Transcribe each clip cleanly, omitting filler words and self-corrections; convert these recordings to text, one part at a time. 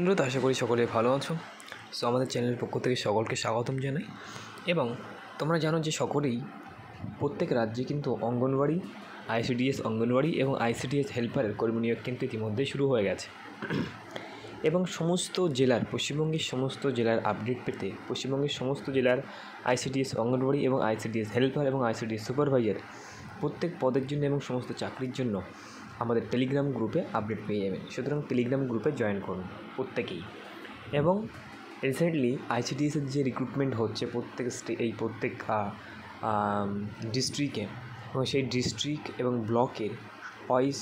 তো আশা করি সকলে ভালো আছো। সো আমাদের চ্যানেলের পক্ষ থেকে সকলকে স্বাগতম জানাই। এবং তোমরা জানো যে সকলেই প্রত্যেক রাজ্যে কিন্তু অঙ্গনওয়াড়ি, আইসিডিএস অঙ্গনওয়াড়ি এবং আইসিডিএস হেল্পারের কর্মী নিয়োগ কিন্তু ইতিমধ্যেই শুরু হয়ে গেছে। এবং সমস্ত জেলার, পশ্চিমবঙ্গের সমস্ত জেলার আপডেট পেতে পশ্চিমবঙ্গের সমস্ত জেলার আইসিডিএস অঙ্গনওয়াড়ি এবং আইসিডিএস হেল্পার এবং আইসিডিএস সুপারভাইজার প্রত্যেক পদের জন্য এবং সমস্ত চাকরির জন্য আমাদের টেলিগ্রাম গ্রুপে আপডেট পেয়ে যাবেন। সুতরাং টেলিগ্রাম গ্রুপে জয়েন করুন প্রত্যেকেই। এবং রিসেন্টলি আইসিডিএসের যে রিক্রুটমেন্ট হচ্ছে প্রত্যেক ডিস্ট্রিক্টে, এবং সেই ডিস্ট্রিক্ট এবং ব্লকের ওয়াইজ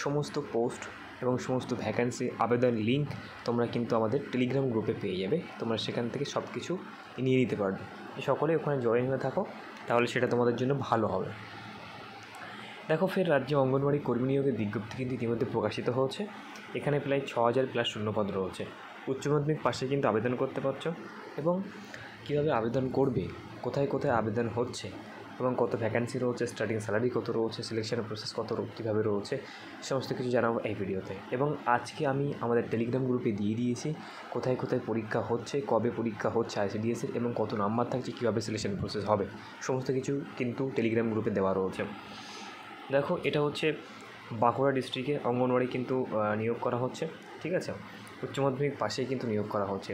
সমস্ত পোস্ট এবং সমস্ত ভ্যাকান্সি আবেদন লিঙ্ক তোমরা কিন্তু আমাদের টেলিগ্রাম গ্রুপে পেয়ে যাবে। তোমরা সেখান থেকে সব কিছু নিয়ে নিতে পারবে। সকলে ওখানে জয়েন হয়ে থাকো, তাহলে সেটা তোমাদের জন্য ভালো হবে। দেখো, ফের রাজ্যে অঙ্গনওয়াড়ি কর্মী নিয়োগের বিজ্ঞপ্তি কিন্তু ইতিমধ্যে প্রকাশিত হয়েছে। এখানে প্রায় 6000+ শূন্যপদ রয়েছে। উচ্চ মাধ্যমিক পাশে কিন্তু আবেদন করতে পারছো। এবং কীভাবে আবেদন করবে, কোথায় কোথায় আবেদন হচ্ছে এবং কত ভ্যাকান্সি রয়েছে, স্টার্টিং স্যালারি কত রয়েছে, সিলেকশন প্রসেস কীভাবে রয়েছে, সমস্ত কিছু জানাবো এই ভিডিওতে। এবং আজকে আমি আমাদের টেলিগ্রাম গ্রুপে দিয়ে দিয়েছি কোথায় কোথায় পরীক্ষা হচ্ছে, কবে পরীক্ষা হচ্ছে আইসিডিএসের, এবং কত নাম্বার থাকছে, কীভাবে সিলেকশন প্রসেস হবে, সমস্ত কিছু কিন্তু টেলিগ্রাম গ্রুপে দেওয়া রয়েছে। দেখো, এটা হচ্ছে বাঁকুড়া ডিস্ট্রিক্টে অঙ্গনওয়াড়ি কিন্তু নিয়োগ করা হচ্ছে, ঠিক আছে। উচ্চ মাধ্যমিক পাশেই কিন্তু নিয়োগ করা হচ্ছে।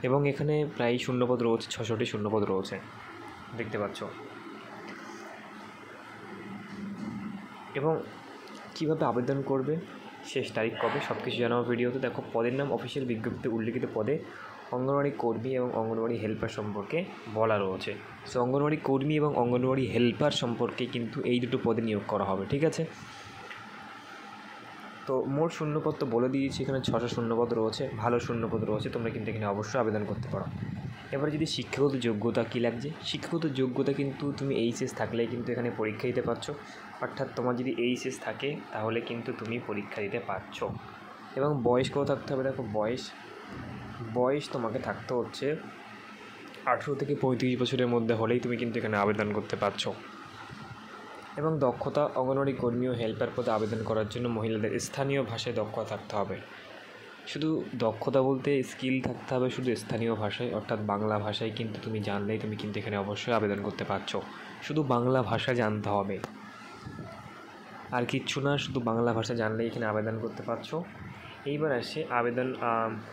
এবং এখানে প্রায় শূন্যপদ রয়েছে, 600টি শূন্যপদ রয়েছে, দেখতে পাচ্ছ। এবং কীভাবে আবেদন করবে, শেষ তারিখ কবে, সব কিছু জানাবো ভিডিওতে। দেখো, পদের নাম অফিসিয়াল বিজ্ঞপ্তিতে উল্লিখিত পদে অঙ্গনওয়াড়ি কর্মী এবং অঙ্গনওয়াড়ি হেল্পার সম্পর্কে বলা রয়েছে। সো অঙ্গনওয়াড়ি কর্মী এবং অঙ্গনওয়াড়ি হেল্পার সম্পর্কে কিন্তু এই দুটো পদে নিয়োগ করা হবে, ঠিক আছে। তো মোট শূন্যপদ তো বলে দিয়েছি, এখানে 600 শূন্যপদ রয়েছে, ভালো শূন্যপদ রয়েছে, তোমরা কিন্তু এখানে অবশ্যই আবেদন করতে পারো। এবার যদি শিক্ষাগত যোগ্যতা কী লাগছে, শিক্ষাগত যোগ্যতা কিন্তু তুমি এইচএস থাকলেই কিন্তু এখানে পরীক্ষা দিতে পারছো। অর্থাৎ তোমার যদি এইচএস থাকে তাহলে কিন্তু তুমি পরীক্ষা দিতে পারছো। এবং বয়স কত থাকতে হবে, দেখো বয়স তোমাকে থাকতে হচ্ছে 18 থেকে 35 বছরের মধ্যে হলেই তুমি কিন্তু এখানে আবেদন করতে পারছো। এবং দক্ষতা, অঙ্গনওয়াড়ি কর্মী ও হেল্পার পদে আবেদন করার জন্য মহিলাদের স্থানীয় ভাষায় দক্ষতা থাকতে হবে। শুধু দক্ষতা বলতে স্কিল থাকতে হবে শুধু স্থানীয় ভাষায়, অর্থাৎ বাংলা ভাষায় কিন্তু তুমি জানলেই তুমি কিন্তু এখানে অবশ্যই আবেদন করতে পারছো। শুধু বাংলা ভাষা জানতে হবে, আর কিচ্ছু না, শুধু বাংলা ভাষা জানলেই এখানে আবেদন করতে পারছো। এইবার আসে আবেদন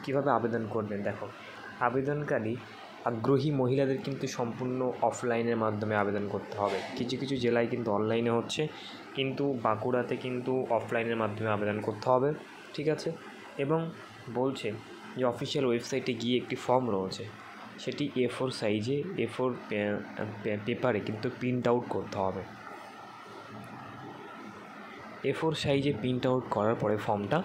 কীভাবে আবেদন করবেন। দেখো, আবেদনকারী আগ্রহী মহিলাদের কিন্তু সম্পূর্ণ অফলাইনের মাধ্যমে আবেদন করতে হবে। কিছু কিছু জেলায় কিন্তু অনলাইনে হচ্ছে, কিন্তু বাঁকুড়াতে কিন্তু অফলাইনের মাধ্যমে আবেদন করতে হবে, ঠিক আছে। এবং বলছে যে অফিসিয়াল ওয়েবসাইটে গিয়ে একটি ফর্ম রয়েছে, সেটি A4 সাইজে A4 পেপারে কিন্তু প্রিন্ট আউট করতে হবে। A4 সাইজে প্রিন্ট আউট করার পরে ফর্মটা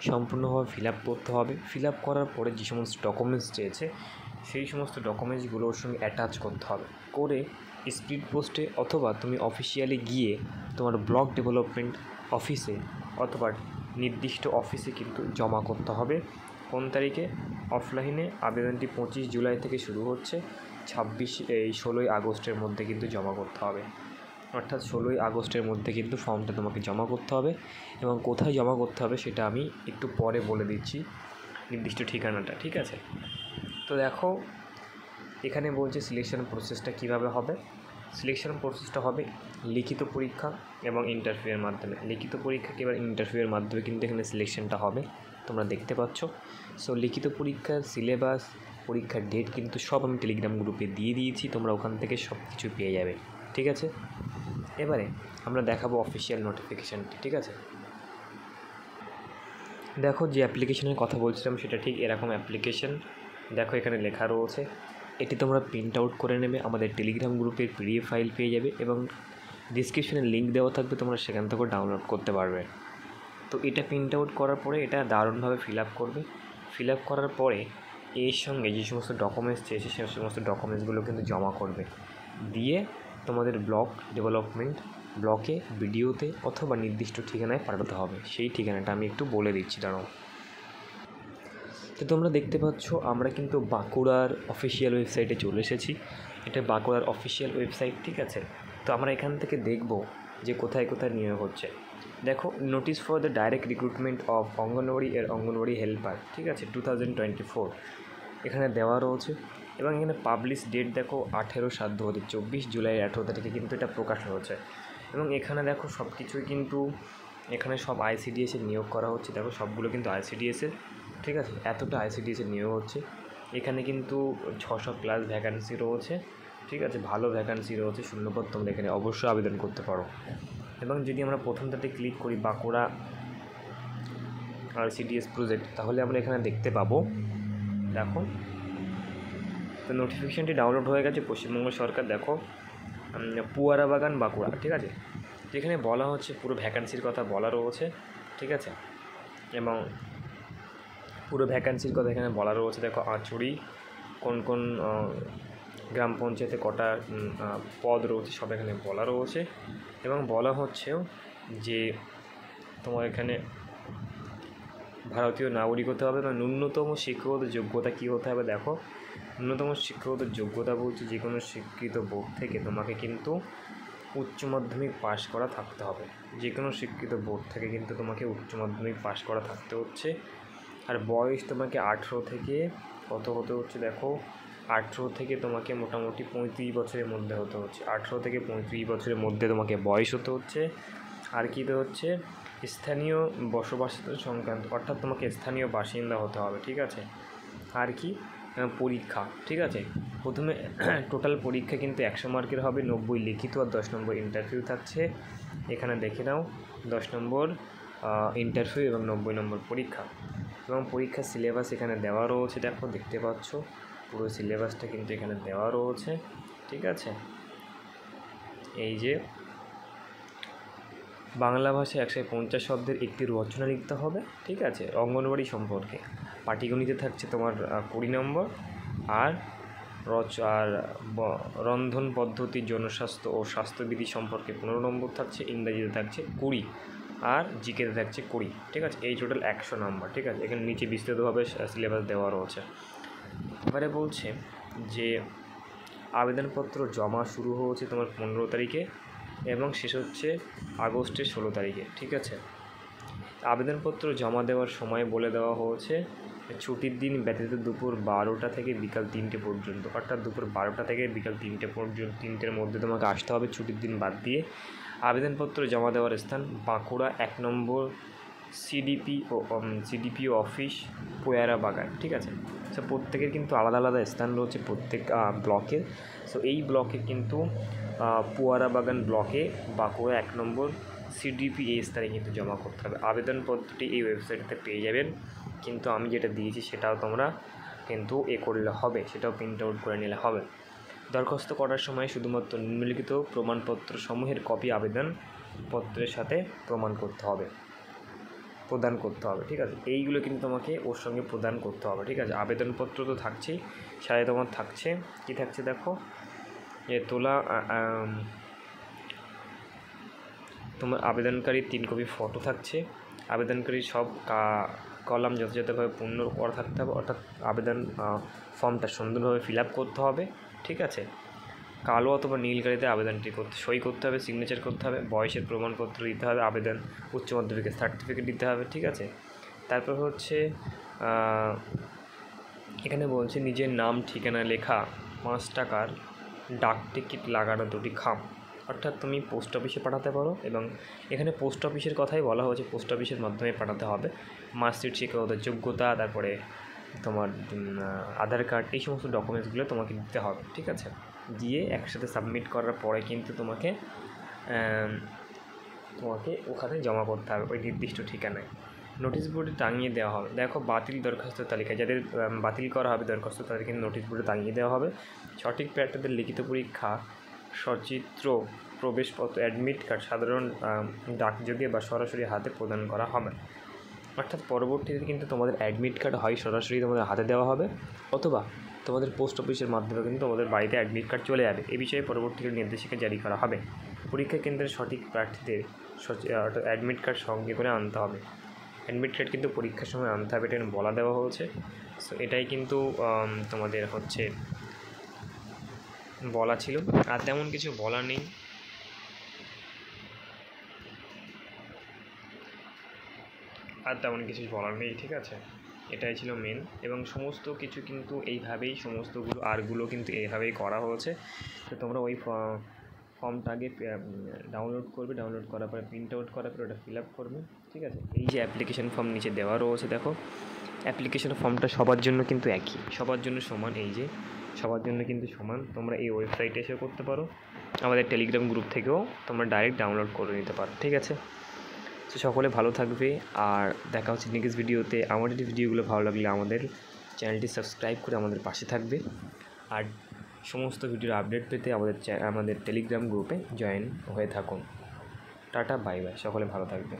সম্পূর্ণভাবে ফিল আপ করতে হবে। ফিল আপ করার পরে যে সমস্ত ডকুমেন্টস চেয়েছে সেই সমস্ত ডকুমেন্টসগুলোর সঙ্গে অ্যাটাচ করতে হবে, করে স্পিড পোস্টে অথবা তুমি অফিসিয়ালি গিয়ে তোমার ব্লক ডেভেলপমেন্ট অফিসে অথবা নির্দিষ্ট অফিসে কিন্তু জমা করতে হবে। কোন তারিখে? অফলাইনে আবেদনটি 25 জুলাই থেকে শুরু হচ্ছে, 16ই আগস্টের মধ্যে কিন্তু জমা করতে হবে। অর্থাৎ 16ই আগস্টের মধ্যে কিন্তু ফর্মটা তোমাকে জমা করতে হবে। এবং কোথায় জমা করতে হবে সেটা আমি একটু পরে বলে দিচ্ছি, নির্দিষ্ট ঠিকানাটা, ঠিক আছে। তো দেখো, এখানে বলছে সিলেকশন প্রসেসটা কীভাবে হবে। সিলেকশন প্রসেসটা হবে লিখিত পরীক্ষা এবং ইন্টারভিউয়ের মাধ্যমে। লিখিত পরীক্ষা কিংবা ইন্টারভিউয়ের মাধ্যমে কিন্তু এখানে সিলেকশনটা হবে, তোমরা দেখতে পাচ্ছ। সো লিখিত পরীক্ষার সিলেবাস, পরীক্ষার ডেট কিন্তু সব আমি টেলিগ্রাম গ্রুপে দিয়ে দিয়েছি, তোমরা ওখান থেকে সব কিছু পেয়ে যাবে, ঠিক আছে। এবারে আমরা দেখাবো অফিসিয়াল নোটিফিকেশানটি, ঠিক আছে। দেখো, যে অ্যাপ্লিকেশনের কথা বলছিলাম সেটা ঠিক এরকম অ্যাপ্লিকেশন। দেখো, এখানে লেখা রয়েছে, এটি তোমরা প্রিন্ট আউট করে নেবে, আমাদের টেলিগ্রাম গ্রুপের PDF ফাইল পেয়ে যাবে এবং ডিসক্রিপশনে লিঙ্ক দেওয়া থাকবে, তোমরা সেখান থেকেও ডাউনলোড করতে পারবে। তো এটা প্রিন্ট আউট করার পরে এটা দারুণভাবে ফিল আপ করবে। ফিল আপ করার পরে এর সঙ্গে যে সমস্ত ডকুমেন্টস চেয়েছে সেই সমস্ত ডকুমেন্টসগুলো কিন্তু জমা করবে, দিয়ে তোমাদের ব্লক ডেভেলপমেন্ট ব্লকে ভিডিওতে অথবা নির্দিষ্ট ঠিকানায় পাঠাতে হবে। সেই ঠিকানাটা আমি একটু বলে দিচ্ছি, দাঁড়াও। তো তোমরা দেখতে পাচ্ছ আমরা কিন্তু বাঁকুড়ার অফিসিয়াল ওয়েবসাইটে চলে এসেছি। এটা বাঁকুড়ার অফিসিয়াল ওয়েবসাইট, ঠিক আছে। তো আমরা এখান থেকে দেখব যে কোথায় কোথায় নিয়োগ হচ্ছে। দেখো notice for the direct recruitment of anganwadi এর অঙ্গনওয়াড়ি হেল্পার, ঠিক আছে, 2024 এখানে দেওয়া রয়েছে। এবং এখানে পাবলিশ ডেট দেখো 18/7/2024, জুলাই 18 তারিখে কিন্তু এটা প্রকাশ হয়েছে। এবং এখানে দেখো সব কিছুই কিন্তু এখানে সব আইসিডিএসের নিয়োগ করা হচ্ছে। দেখো সবগুলো কিন্তু আইসিডিএসের, ঠিক আছে, এতটা আইসিডিএসের নিয়োগ হচ্ছে। এখানে কিন্তু 600+ ভ্যাকান্সি রয়েছে, ঠিক আছে, ভালো ভ্যাকান্সি রয়েছে, শূন্যপদ তোমরা এখানে অবশ্যই আবেদন করতে পারো। এবং যদি আমরা প্রথমটাতে ক্লিক করি বাঁকুড়া আইসিডিএস প্রজেক্ট, তাহলে আমরা এখানে দেখতে পাবো, দেখো তো নোটিফিকেশানটি ডাউনলোড হয়ে গেছে পশ্চিমবঙ্গ সরকার। দেখো পুয়ারা বাগান বাঁকুড়া, ঠিক আছে, যেখানে বলা হচ্ছে পুরো ভ্যাকান্সির কথা বলা রয়েছে, ঠিক আছে, এবং পুরো ভ্যাকান্সির কথা এখানে বলা রয়েছে। দেখো আঁচুড়ি কোন কোন গ্রাম পঞ্চায়েতে কটা পদ রয়েছে সব এখানে বলা রয়েছে। এবং বলা হচ্ছেও যে তোমার এখানে ভারতীয় নাগরিক হতে হবে এবং ন্যূনতম শিক্ষাগত যোগ্যতা কী হতে হবে। দেখো ন্যূনতম শিক্ষাগত যোগ্যতা বলছে যে কোনো স্বীকৃত বোর্ড থেকে তোমাকে কিন্তু উচ্চ মাধ্যমিক পাশ করা থাকতে হবে। যে কোনো স্বীকৃত বোর্ড থেকে কিন্তু তোমাকে উচ্চ মাধ্যমিক পাশ করা থাকতে হচ্ছে। আর বয়স তোমাকে 18 থেকে কত হতে হচ্ছে, দেখো 18 থেকে তোমাকে মোটামুটি 35 বছরের মধ্যে হতে হচ্ছে। 18 থেকে 35 বছরের মধ্যে তোমাকে বয়স হতে হচ্ছে। আর কীতে হচ্ছে, স্থানীয় বসবাস সংক্রান্ত, অর্থাৎ তোমাকে স্থানীয় বাসিন্দা হতে হবে, ঠিক আছে। আর কি পরীক্ষা, ঠিক আছে, প্রথমে টোটাল পরীক্ষা কিন্তু 100 মার্কের হবে, 90 লিখিত আর 10 নম্বর ইন্টারভিউ থাকছে। এখানে দেখে নাও 10 নম্বর ইন্টারভিউ এবং 90 নম্বর পরীক্ষা। এবং পরীক্ষার সিলেবাস এখানে দেওয়া রয়েছে, দেখো দেখতে পাচ্ছ পুরো সিলেবাসটা কিন্তু এখানে দেওয়া রয়েছে, ঠিক আছে। এই যে বাংলা ভাষায় 150 শব্দের একটি রচনা লিখতে হবে, ঠিক আছে, অঙ্গনওয়াড়ি সম্পর্কে। পাটিগণিতে থাকছে তোমার 20 নম্বর, আর রন্ধন পদ্ধতি, জনস্বাস্থ্য ও স্বাস্থ্যবিধি সম্পর্কে 15 নম্বর থাকছে। ইংরাজিতে থাকছে 20 আর জিকেতে থাকছে 20, ঠিক আছে। এই টোটাল 100 নম্বর, ঠিক আছে। এখানে নিচে বিস্তৃতভাবে সিলেবাস দেওয়া রয়েছে। এবারে বলছে যে আবেদনপত্র জমা শুরু হয়েছে তোমার 15 তারিখে এবং শেষ হচ্ছে আগস্টের 16 তারিখে, ঠিক আছে। আবেদনপত্র জমা দেওয়ার সময় বলে দেওয়া হয়েছে ছুটির দিন ব্যতীত দুপুর 12টা থেকে বিকাল 3টে পর্যন্ত, অর্থাৎ দুপুর 12টা থেকে বিকাল 3টে পর্যন্ত, 3টের মধ্যে তোমাকে আসতে হবে ছুটির দিন বাদ দিয়ে। আবেদনপত্র জমা দেওয়ার স্থান বাঁকুড়া 1 নম্বর সিডিপিও অফিস, পোয়ারা বাগান, ঠিক আছে। সো প্রত্যেকের কিন্তু আলাদা আলাদা স্থান রয়েছে প্রত্যেক ব্লকের। সো এই ব্লকে কিন্তু পোয়ারা বাগান ব্লকে বাঁকুড়া 1 নম্বর সিডিপিএ স্থানে কিন্তু জমা করতে হবে। আবেদনপত্রটি এই ওয়েবসাইটে পেয়ে যাবেন, কিন্তু আমি যেটা দিয়েছি সেটাও তোমরা কিন্তু করলে হবে, সেটাও প্রিন্ট আউট করে নিলে হবে। দরখাস্ত করার সময় শুধুমাত্র নিম্নলিখিত প্রমাণপত্র সমূহের কপি আবেদনপত্রের সাথে প্রদান করতে হবে, ঠিক আছে। এইগুলো কিন্তু তোমাকে ওর সঙ্গে প্রদান করতে হবে, ঠিক আছে। আবেদনপত্র তো থাকছেই, সাথে তোমার থাকছে কী থাকছে, দেখো যে তোমার আবেদনকারীর 3 কপি ফটো থাকছে। আবেদনকারীর সব কলাম যথাযথভাবে পূর্ণ করা থাকতে হবে, অর্থাৎ আবেদন ফর্মটা সুন্দরভাবে ফিল আপ করতে হবে, ঠিক আছে। কালো অথবা নীল কালিতে আবেদনটি সই করতে হবে, সিগনেচার করতে হবে, বয়সের প্রমাণপত্র দিতে হবে, আবেদন উচ্চ মাধ্যমিকের সার্টিফিকেট দিতে হবে, ঠিক আছে। তারপর হচ্ছে এখানে বলছে নিজের নাম ঠিকানা লেখা 5 টাকার ডাক টিকিট লাগানো 2টি খাম, অর্থাৎ তুমি পোস্ট অফিসে পাঠাতে পারো। এবং এখানে পোস্ট অফিসের কথাই বলা হয়েছে, পোস্ট অফিসের মাধ্যমে পাঠাতে হবে। মার্কশিট, শিক্ষাগত যোগ্যতা, তারপরে তোমার আধার কার্ড, এই সমস্ত ডকুমেন্টসগুলো তোমাকে দিতে হবে, ঠিক আছে। দিয়ে একসাথে সাবমিট করার পরে কিন্তু তোমাকে ওখানে জমা করতে হবে ওই নির্দিষ্ট ঠিকানায়। নোটিশ বোর্ডে টাঙিয়ে দেওয়া হবে। দেখো বাতিল দরখাস্ত তালিকা, যাদের বাতিল করা হবে দরখাস্ত, তাদের কিন্তু নোটিশ বোর্ডে টাঙিয়ে দেওয়া হবে। সঠিক প্রার্থীদের লিখিত পরীক্ষা, সচিত্র প্রবেশপত্র, অ্যাডমিট কার্ড সাধারণ ডাকযোগে বা সরাসরি হাতে প্রদান করা হবে। অর্থাৎ পরবর্তীতে কিন্তু তোমাদের অ্যাডমিট কার্ড হয় সরাসরি তোমাদের হাতে দেওয়া হবে, অথবা তোমাদের পোস্ট অফিসের মাধ্যমে কিন্তু তোমাদের বাড়িতে অ্যাডমিট কার্ড চলে যাবে। এই বিষয়ে পরবর্তীতে নির্দেশিকা জারি করা হবে। পরীক্ষা কেন্দ্রের সঠিক প্রার্থীদের অ্যাডমিট কার্ড সঙ্গে করে আনতে হবে। অ্যাডমিট কার্ড কিন্তু পরীক্ষার সময় আনতে হবে, এটা বলা দেওয়া হয়েছে। সো এটাই কিন্তু তোমাদের হচ্ছে বলা ছিল, আর তেমন কিছু বলা নেই। আর তেমন কিছু বলার নেই, ঠিক আছে। এটাই ছিল মেন, এবং সমস্ত কিছু কিন্তু এইভাবেই সমস্তগুলো আরগুলো কিন্তু এইভাবেই করা হয়েছে। তো তোমরা ওই ফর্মটা আগে ডাউনলোড করবে, ডাউনলোড করার পরে প্রিন্ট আউট করার পরে ওটা ফিল আপ করবে, ঠিক আছে। এই যে অ্যাপ্লিকেশন ফর্ম নিচে দেওয়া রয়েছে দেখো, অ্যাপ্লিকেশন ফর্মটা সবার জন্য কিন্তু একই, সবার জন্য সমান, এই যে সবার জন্য কিন্তু সমান। তোমরা এই ওয়েবসাইটে এসেও করতে পারো, আমাদের টেলিগ্রাম গ্রুপ থেকেও তোমরা ডাইরেক্ট ডাউনলোড করে নিতে পারো, ঠিক আছে। তো সকলে ভালো থাকবে, আর দেখা হচ্ছে নেক্সট ভিডিওতে। আমাদের ভিডিওগুলো ভালো লাগলে আমাদের চ্যানেলটি সাবস্ক্রাইব করে আমাদের পাশে থাকবে, আর সমস্ত ভিডিওর আপডেট পেতে আমাদের টেলিগ্রাম গ্রুপে জয়েন হয়ে থাকুন। টাটা, বাই বাই, সকলে ভালো থাকবে।